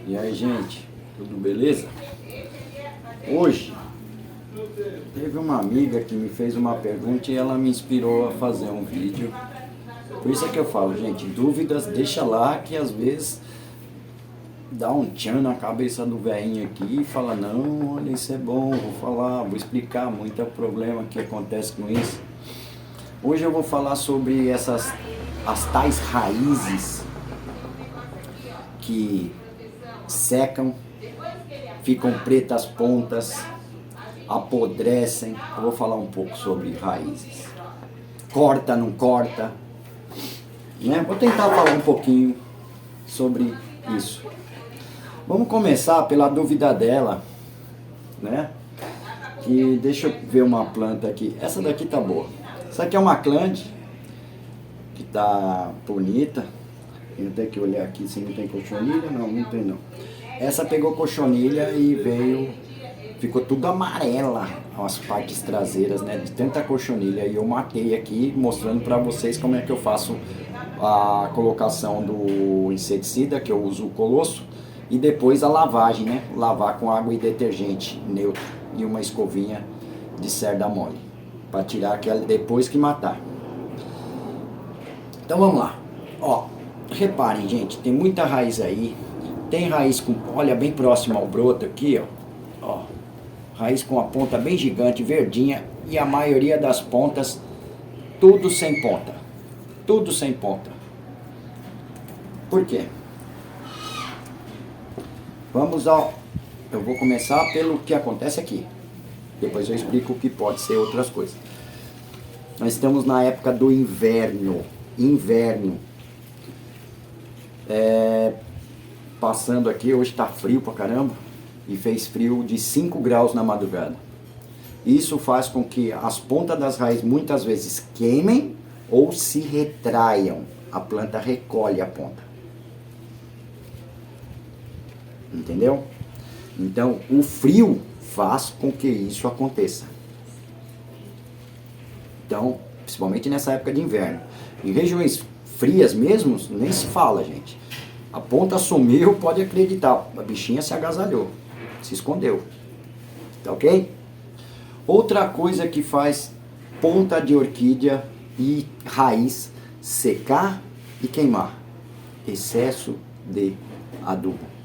E aí, gente, tudo beleza? Hoje teve uma amiga que me fez uma pergunta e ela me inspirou a fazer um vídeo. Por isso é que eu falo, gente, dúvidas deixa lá, que às vezes dá um tchan na cabeça do velhinho aqui e fala, não, olha, isso é bom, vou falar, vou explicar muito problema que acontece com isso. Hoje eu vou falar sobre as tais raízes que secam, ficam pretas pontas, apodrecem. Eu vou falar um pouco sobre raízes. Corta, não corta, né? Vou tentar falar um pouquinho sobre isso. Vamos começar pela dúvida dela, né? Que deixa eu ver uma planta aqui. Essa daqui tá boa. Essa aqui é uma clande que tá bonita. Eu tenho que olhar aqui se não tem cochonilha. Não, não tem não. Essa pegou cochonilha e veio, ficou tudo amarela as partes traseiras, né? De tanta cochonilha. E eu matei aqui, mostrando para vocês como é que eu faço a colocação do inseticida, que eu uso o Colosso, e depois a lavagem, né? Lavar com água e detergente neutro e uma escovinha de cerda mole, para tirar aquela depois que matar. Então vamos lá. Ó, reparem, gente, tem muita raiz aí. Tem raiz com, olha, bem próximo ao broto aqui, ó. Raiz com a ponta bem gigante, verdinha, e a maioria das pontas tudo sem ponta. Tudo sem ponta. Por quê? Vamos ao... Eu vou começar pelo que acontece aqui. Depois eu explico o que pode ser outras coisas. Nós estamos na época do inverno. Inverno. Passando aqui, hoje tá frio pra caramba. E fez frio de 5 graus na madrugada. Isso faz com que as pontas das raízes muitas vezes queimem ou se retraiam. A planta recolhe a ponta. Entendeu? Então, o frio faz com que isso aconteça. Então, principalmente nessa época de inverno. Em regiões frias mesmo, nem se fala, gente. A ponta sumiu, pode acreditar. A bichinha se agasalhou, se escondeu. Tá ok? Outra coisa que faz ponta de orquídea e raiz secar e queimar: excesso de adubo.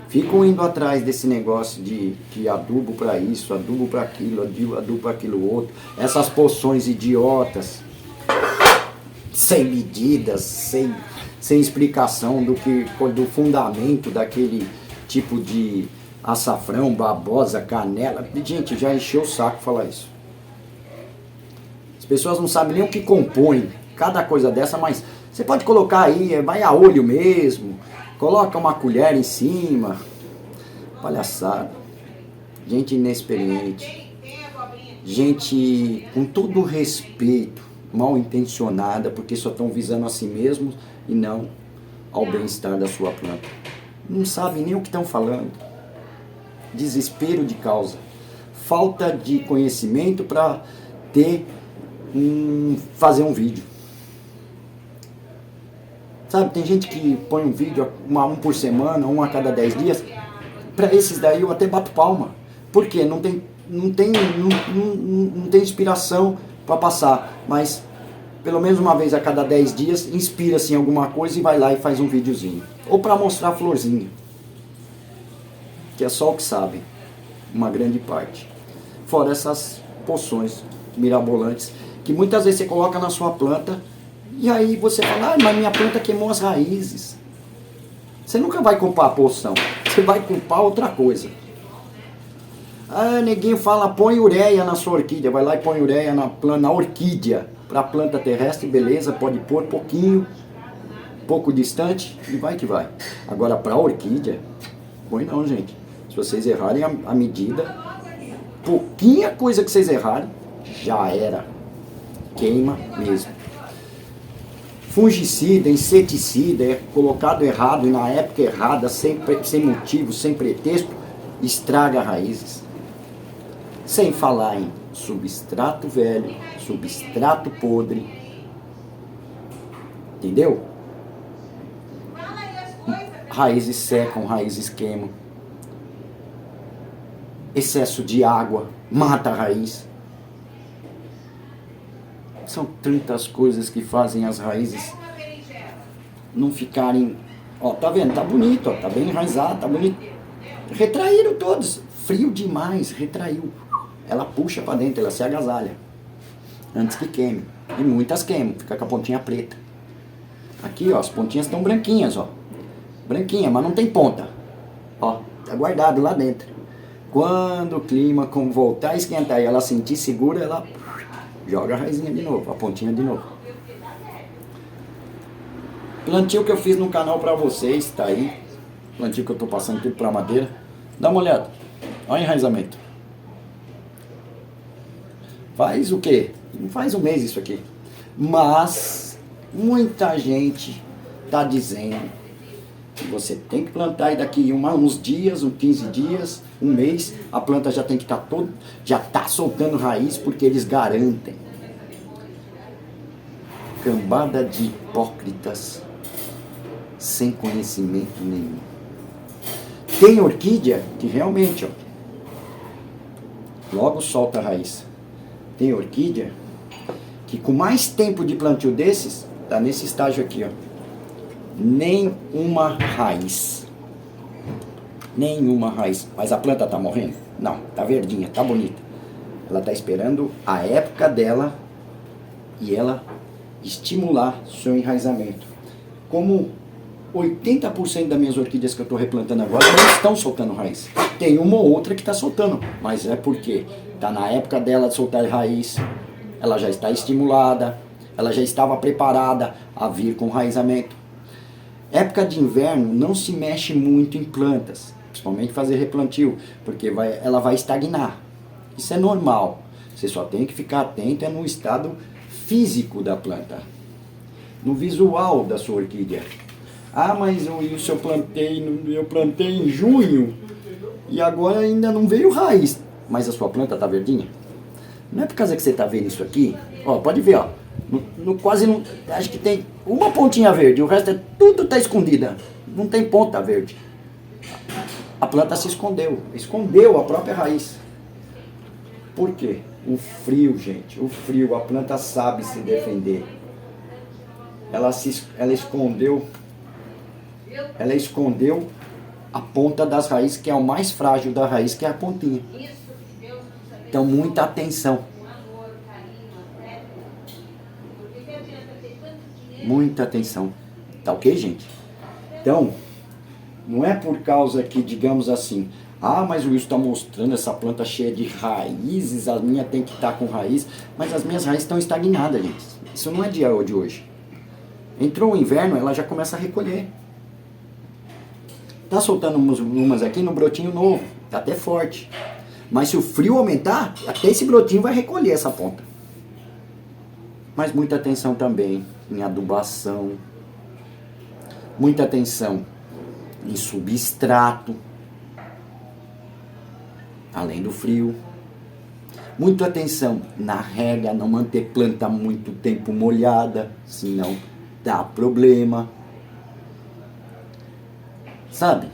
Ficam indo atrás desse negócio de adubo para isso, adubo para aquilo, adubo para aquilo outro. Essas poções idiotas, sem medidas, sem explicação do fundamento daquele tipo de açafrão, babosa, canela. Gente, já encheu o saco falar isso. As pessoas não sabem nem o que compõe cada coisa dessa, mas você pode colocar aí, vai a olho mesmo. Coloca uma colher em cima. Palhaçada. Gente inexperiente. Gente com todo respeito, mal intencionada, porque só estão visando a si mesmos e não ao bem-estar da sua planta. Não sabem nem o que estão falando. Desespero de causa. Falta de conhecimento para fazer um vídeo. Sabe, tem gente que põe um vídeo, um por semana, um a cada 10 dias. Para esses daí eu até bato palma. Por quê? Não tem inspiração para passar. Mas pelo menos uma vez a cada 10 dias, inspira-se em alguma coisa e vai lá e faz um videozinho. Ou para mostrar florzinha. Que é só o que sabem. Uma grande parte. Fora essas poções mirabolantes que muitas vezes você coloca na sua planta. E aí você fala, mas minha planta queimou as raízes. Você nunca vai culpar a poção. Você vai culpar outra coisa. Neguinho fala, põe ureia na sua orquídea. Vai lá e põe ureia na orquídea. Para a planta terrestre, beleza, pode pôr pouco distante e vai que vai. Agora para a orquídea, põe não, gente. Se vocês errarem a medida, pouquinha coisa que vocês errarem, já era. Queima mesmo. Fungicida, inseticida é colocado errado e na época errada, sem motivo, sem pretexto, estraga raízes. Sem falar em substrato velho, substrato podre. Entendeu? Raízes secam, raízes queimam. Excesso de água mata a raiz. São tantas coisas que fazem as raízes não ficarem... Ó, tá vendo? Tá bonito, ó, tá bem enraizado, tá bonito. Retraíram todos. Frio demais, retraiu. Ela puxa pra dentro, ela se agasalha. Antes que queime. E muitas queimam, fica com a pontinha preta. Aqui, ó, as pontinhas estão branquinhas, ó. Branquinha, mas não tem ponta. Ó, tá guardado lá dentro. Quando o clima voltar a esquentar e ela sentir segura, ela joga a raizinha de novo, a pontinha de novo. Plantio que eu fiz no canal pra vocês, tá aí. Plantio que eu tô passando tudo pra madeira. Dá uma olhada. Olha o enraizamento. Faz o quê? Não faz um mês isso aqui. Mas muita gente tá dizendo que você tem que plantar e daqui uns dias, uns 15 dias, um mês, a planta já tem que estar já tá soltando raiz, porque eles garantem. Cambada de hipócritas sem conhecimento nenhum. Tem orquídea que realmente, ó, logo solta a raiz. Tem orquídea que com mais tempo de plantio desses, tá nesse estágio aqui, ó. Nenhuma raiz. Nenhuma raiz. Mas a planta tá morrendo? Não, tá verdinha, tá bonita. Ela tá esperando a época dela e ela estimular seu enraizamento. Como 80% das minhas orquídeas que eu tô replantando agora não estão soltando raiz. Tem uma ou outra que tá soltando, mas é porque tá na época dela de soltar raiz, ela já está estimulada, ela já estava preparada a vir com enraizamento. Época de inverno não se mexe muito em plantas, principalmente fazer replantio, porque ela vai estagnar. Isso é normal. Você só tem que ficar atento no estado físico da planta, no visual da sua orquídea. Ah, mas isso eu plantei em junho e agora ainda não veio raiz. Mas a sua planta tá verdinha? Não é por causa que você tá vendo isso aqui? Ó, pode ver, ó. Quase não. Acho que tem uma pontinha verde, o resto tudo tá escondida. Não tem ponta verde. A planta se escondeu. Escondeu a própria raiz. Por quê? O frio, gente. O frio. A planta sabe se defender. Ela escondeu. Ela escondeu a ponta das raízes, que é o mais frágil da raiz, que é a pontinha. Então, muita atenção. Muita atenção. Tá ok, gente? Então, não é por causa que, digamos assim, ah, mas o Wilson está mostrando essa planta cheia de raízes, a minha tem que estar com raiz, mas as minhas raízes estão estagnadas, gente. Isso não é de hoje. Entrou o inverno, ela já começa a recolher. Tá soltando umas aqui no brotinho novo, tá até forte. Mas se o frio aumentar, até esse brotinho vai recolher essa ponta. Mas muita atenção também em adubação. Muita atenção em substrato. Além do frio. Muita atenção na rega, não manter planta muito tempo molhada, senão dá problema. Sabe?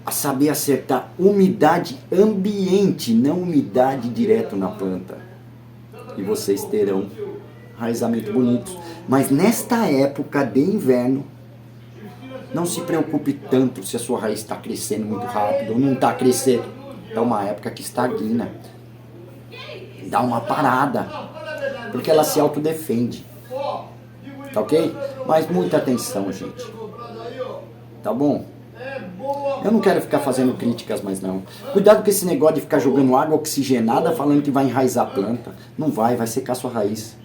A saber acertar umidade ambiente, não umidade direto na planta. E vocês terão raizamento bonitos. Mas nesta época de inverno, não se preocupe tanto se a sua raiz está crescendo muito rápido ou não está crescendo. É uma época que estagna. Dá uma parada. Porque ela se autodefende. Tá ok? Mas muita atenção, gente. Tá bom? Eu não quero ficar fazendo críticas mais não. Cuidado com esse negócio de ficar jogando água oxigenada falando que vai enraizar a planta. Não vai secar sua raiz.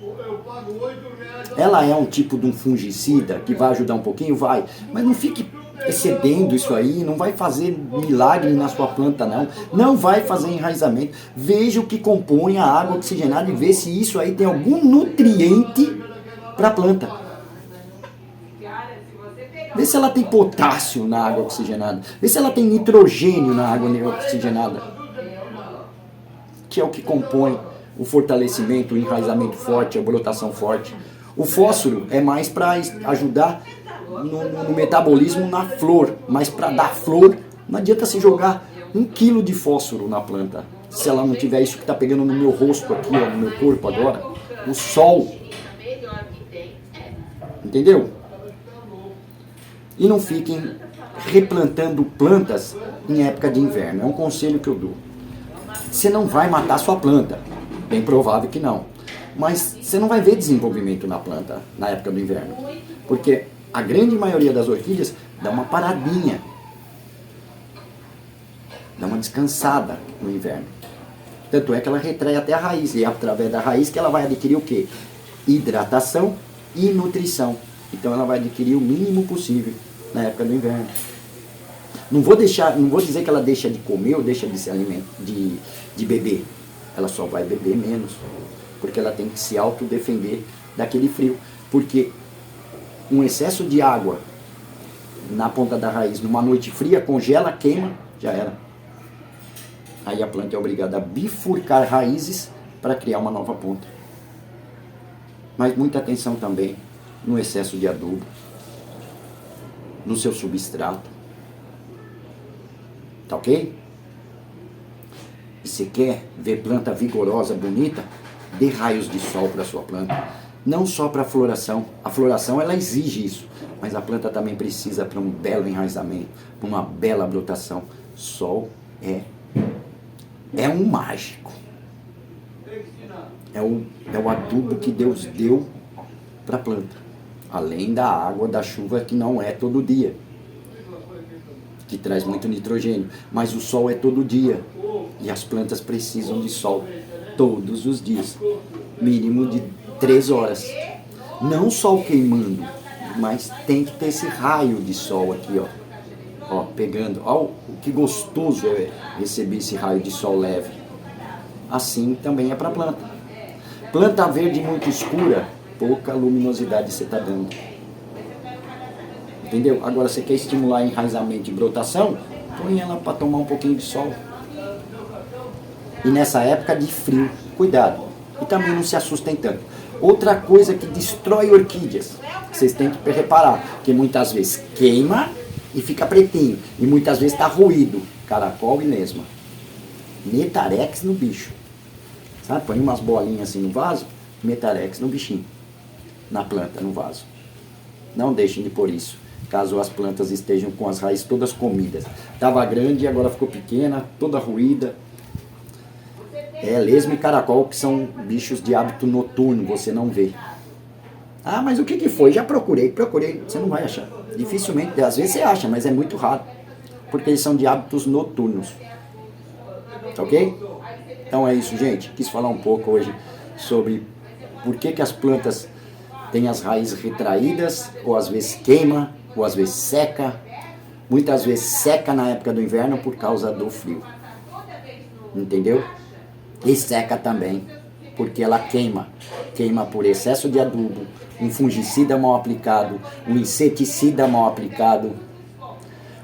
Ela é um tipo de um fungicida que vai ajudar um pouquinho? Vai. Mas não fique excedendo isso aí, não vai fazer milagre na sua planta não. Não vai fazer enraizamento. Veja o que compõe a água oxigenada e vê se isso aí tem algum nutriente para a planta. Vê se ela tem potássio na água oxigenada. Vê se ela tem nitrogênio na água oxigenada. Que é o que compõe o fortalecimento, o enraizamento forte, a brotação forte. O fósforo é mais para ajudar no metabolismo na flor, mas para dar flor, não adianta se jogar 1 quilo de fósforo na planta, se ela não tiver isso que está pegando no meu rosto aqui, ó, no meu corpo agora, o sol. Entendeu? E não fiquem replantando plantas em época de inverno. É um conselho que eu dou. Você não vai matar sua planta. Bem provável que não. Mas você não vai ver desenvolvimento na planta na época do inverno. Porque a grande maioria das orquídeas dá uma paradinha. Dá uma descansada no inverno. Tanto é que ela retrai até a raiz. E é através da raiz que ela vai adquirir o quê? Hidratação e nutrição. Então ela vai adquirir o mínimo possível na época do inverno. Não vou dizer que ela deixa de comer ou deixa de se alimentar, de beber. Ela só vai beber menos, porque ela tem que se autodefender daquele frio. Porque um excesso de água na ponta da raiz, numa noite fria, congela, queima, já era. Aí a planta é obrigada a bifurcar raízes para criar uma nova ponta. Mas muita atenção também no excesso de adubo, no seu substrato. Tá ok? E se quer ver planta vigorosa, bonita, dê raios de sol para sua planta. Não só para a floração. A floração ela exige isso, mas a planta também precisa para um belo enraizamento, para uma bela brotação. Sol é um mágico. É o adubo que Deus deu para a planta. Além da água, da chuva, que não é todo dia, que traz muito nitrogênio. Mas o sol é todo dia. E as plantas precisam de sol todos os dias. Mínimo de 3 horas. Não sol queimando, mas tem que ter esse raio de sol aqui, ó. Ó, pegando. Ó, que gostoso é receber esse raio de sol leve. Assim também é para a planta. Planta verde muito escura, pouca luminosidade você está dando. Entendeu? Agora você quer estimular enraizamento e brotação, põe ela para tomar um pouquinho de sol. E nessa época de frio, cuidado. E também não se assustem tanto. Outra coisa que destrói orquídeas, vocês têm que reparar, que muitas vezes queima e fica pretinho. E muitas vezes está ruído. Caracol e lesma. Metarex no bicho. Sabe? Põe umas bolinhas assim no vaso, metarex no bichinho. Na planta, no vaso. Não deixem de pôr isso, caso as plantas estejam com as raízes todas comidas. Estava grande e agora ficou pequena, toda ruída. Lesma e caracol, que são bichos de hábito noturno, você não vê. Ah, mas o que foi? Já procurei, você não vai achar. Dificilmente, às vezes você acha, mas é muito raro. Porque eles são de hábitos noturnos. Tá ok? Então é isso, gente. Quis falar um pouco hoje sobre por que as plantas têm as raízes retraídas, ou às vezes queima, ou às vezes seca. Muitas vezes seca na época do inverno por causa do frio. Entendeu? E seca também, porque ela queima. Queima por excesso de adubo, um fungicida mal aplicado, um inseticida mal aplicado,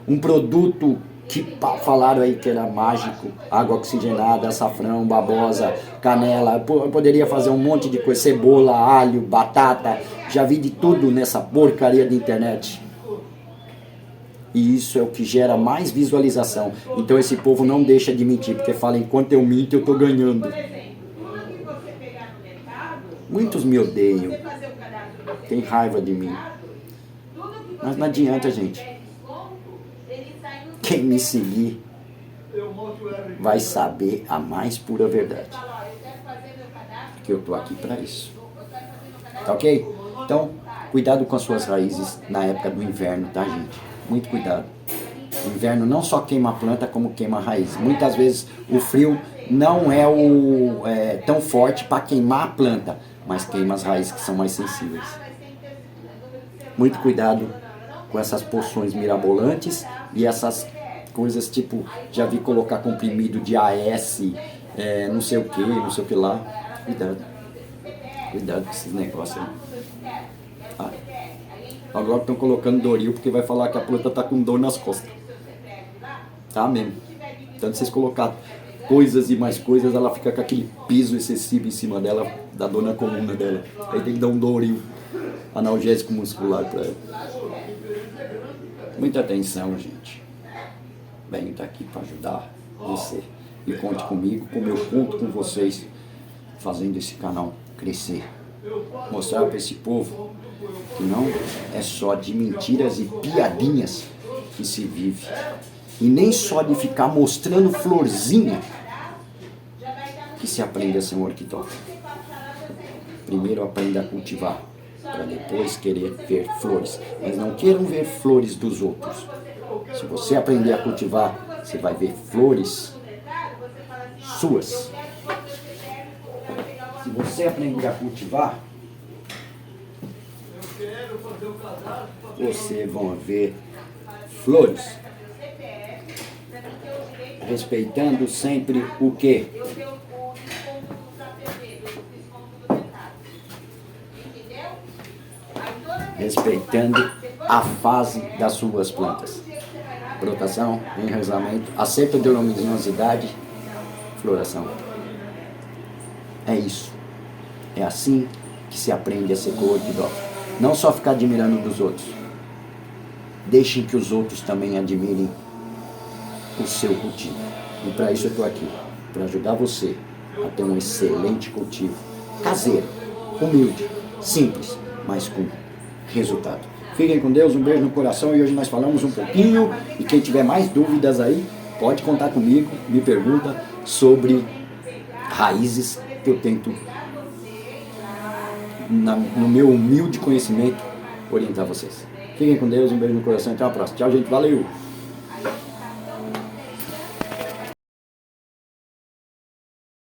um produto que falaram aí que era mágico, água oxigenada, açafrão, babosa, canela. Eu poderia fazer um monte de coisa, cebola, alho, batata. Já vi de tudo nessa porcaria de internet. E isso é o que gera mais visualização. Então esse povo não deixa de mentir, porque fala, enquanto eu minto, eu estou ganhando. Muitos me odeiam, tem raiva de mim. Mas não adianta, gente. Quem me seguir vai saber a mais pura verdade. Porque eu estou aqui para isso. Tá ok? Então, cuidado com as suas raízes na época do inverno, tá, gente? Muito cuidado. O inverno não só queima a planta, como queima a raiz. Muitas vezes o frio não é tão forte para queimar a planta, mas queima as raízes que são mais sensíveis. Muito cuidado com essas poções mirabolantes e essas coisas tipo, já vi colocar comprimido de AS, não sei o que lá. Cuidado com esses negócios aí. Agora estão colocando Doril porque vai falar que a planta está com dor nas costas. Tá mesmo. Tanto vocês colocar coisas e mais coisas, ela fica com aquele piso excessivo em cima dela, da dor na coluna dela. Aí tem que dar um Doril, analgésico muscular para ela. Muita atenção, gente. Venho estar aqui para ajudar você. E conte comigo, como eu conto com vocês, fazendo esse canal crescer. Mostrar para esse povo que não é só de mentiras e piadinhas que se vive. E nem só de ficar mostrando florzinha que se aprende a ser um orquitólogo. Primeiro aprenda a cultivar, para depois querer ver flores. Mas não queiram ver flores dos outros. Se você aprender a cultivar, você vai ver flores suas. Se você aprender a cultivar, você vai ver flores. Respeitando sempre o quê? Respeitando a fase das suas plantas. Brotação, enraizamento, acerto de luminosidade, floração. É isso. É assim que se aprende a ser orquidófilo. Não só ficar admirando dos outros. Deixem que os outros também admirem o seu cultivo. E para isso eu estou aqui. Para ajudar você a ter um excelente cultivo. Caseiro, humilde, simples, mas com resultado. Fiquem com Deus, um beijo no coração. E hoje nós falamos um pouquinho. E quem tiver mais dúvidas aí, pode contar comigo. Me pergunta sobre raízes que eu tento, no meu humilde conhecimento, orientar vocês. Fiquem com Deus, um beijo no coração e até a próxima. Tchau, gente. Valeu!